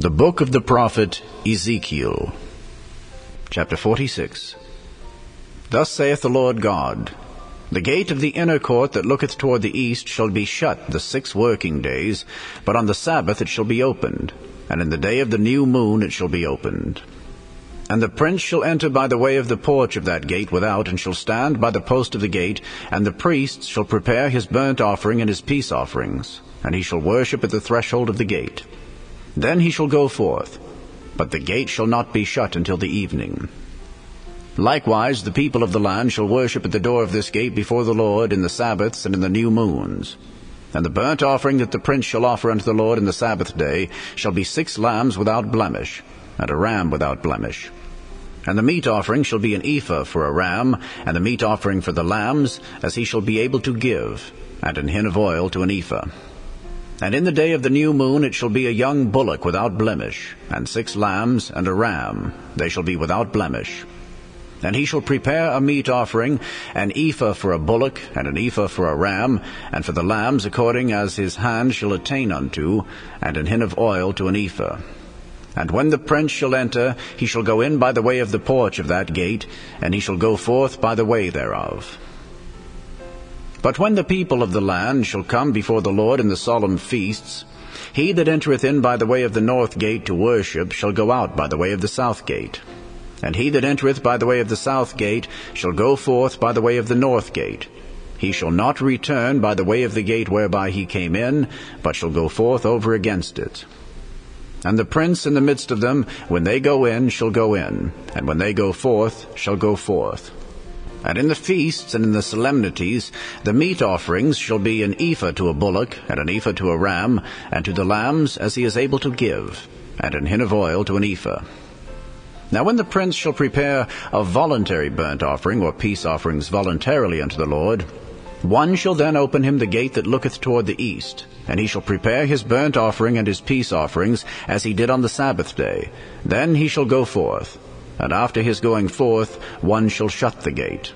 The book of the prophet Ezekiel, chapter 46. Thus saith the Lord God, The gate of the inner court that looketh toward the east shall be shut the 6 working days, but on the Sabbath it shall be opened, and in the day of the new moon it shall be opened. And the prince shall enter by the way of the porch of that gate without, and shall stand by the post of the gate, and the priest shall prepare his burnt offering and his peace offerings, and he shall worship at the threshold of the gate. Then he shall go forth, but the gate shall not be shut until the evening. Likewise the people of the land shall worship at the door of this gate before the Lord in the Sabbaths and in the new moons. And the burnt offering that the prince shall offer unto the Lord in the Sabbath day shall be 6 lambs without blemish, and a ram without blemish. And the meat offering shall be an ephah for a ram, and the meat offering for the lambs, as he shall be able to give, and an hin of oil to an ephah. And in the day of the new moon it shall be a young bullock without blemish, and 6 lambs and a ram, they shall be without blemish. And he shall prepare a meat offering, an ephah for a bullock, and an ephah for a ram, and for the lambs according as his hand shall attain unto, and an hin of oil to an ephah. And when the prince shall enter, he shall go in by the way of the porch of that gate, and he shall go forth by the way thereof. But when the people of the land shall come before the Lord in the solemn feasts, he that entereth in by the way of the north gate to worship shall go out by the way of the south gate. And he that entereth by the way of the south gate shall go forth by the way of the north gate. He shall not return by the way of the gate whereby he came in, but shall go forth over against it. And the prince in the midst of them, when they go in, shall go in, and when they go forth, shall go forth. And in the feasts and in the solemnities the meat offerings shall be an ephah to a bullock, and an ephah to a ram, and to the lambs as he is able to give, and an hin of oil to an ephah. Now when the prince shall prepare a voluntary burnt offering or peace offerings voluntarily unto the Lord, one shall then open him the gate that looketh toward the east, and he shall prepare his burnt offering and his peace offerings as he did on the Sabbath day. Then he shall go forth. And after his going forth, one shall shut the gate.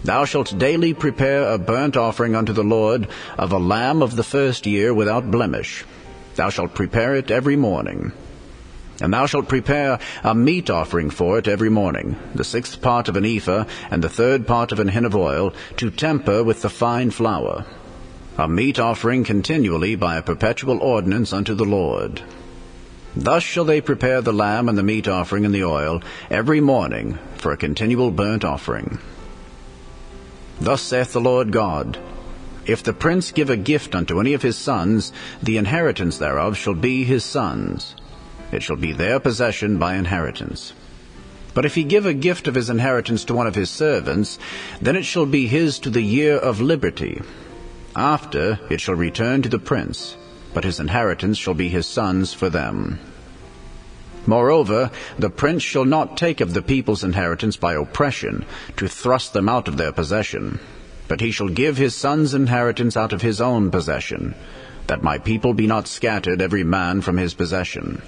Thou shalt daily prepare a burnt offering unto the Lord of a lamb of the first year without blemish. Thou shalt prepare it every morning. And thou shalt prepare a meat offering for it every morning, the 6th part of an ephah, and the 3rd part of an hin of oil, to temper with the fine flour. A meat offering continually by a perpetual ordinance unto the Lord. Thus shall they prepare the lamb and the meat offering and the oil every morning for a continual burnt offering. Thus saith the Lord God, If the prince give a gift unto any of his sons, the inheritance thereof shall be his sons. It shall be their possession by inheritance. But if he give a gift of his inheritance to one of his servants, then it shall be his to the year of liberty. After it shall return to the prince, but his inheritance shall be his sons for them. Moreover, the prince shall not take of the people's inheritance by oppression, to thrust them out of their possession, but he shall give his sons' inheritance out of his own possession, that my people be not scattered every man from his possession.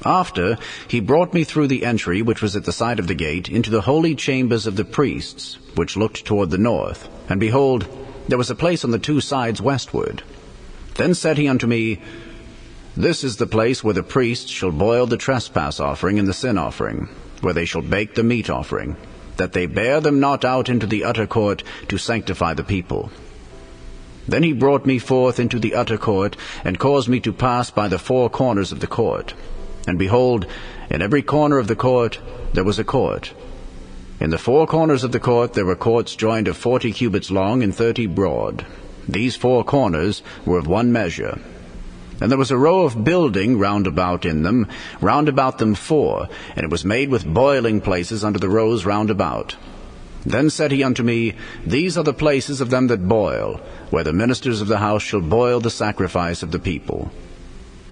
After he brought me through the entry which was at the side of the gate into the holy chambers of the priests, which looked toward the north, and behold, there was a place on the 2 sides westward. Then said he unto me, This is the place where the priests shall boil the trespass offering and the sin offering, where they shall bake the meat offering, that they bear them not out into the utter court to sanctify the people. Then he brought me forth into the utter court, and caused me to pass by the 4 corners of the court. And behold, in every corner of the court there was a court. In the 4 corners of the court there were courts joined of 40 cubits long and 30 broad. These 4 corners were of one measure. And there was a row of building round about in them, round about them 4, and it was made with boiling places under the rows round about. Then said he unto me, These are the places of them that boil, where the ministers of the house shall boil the sacrifice of the people.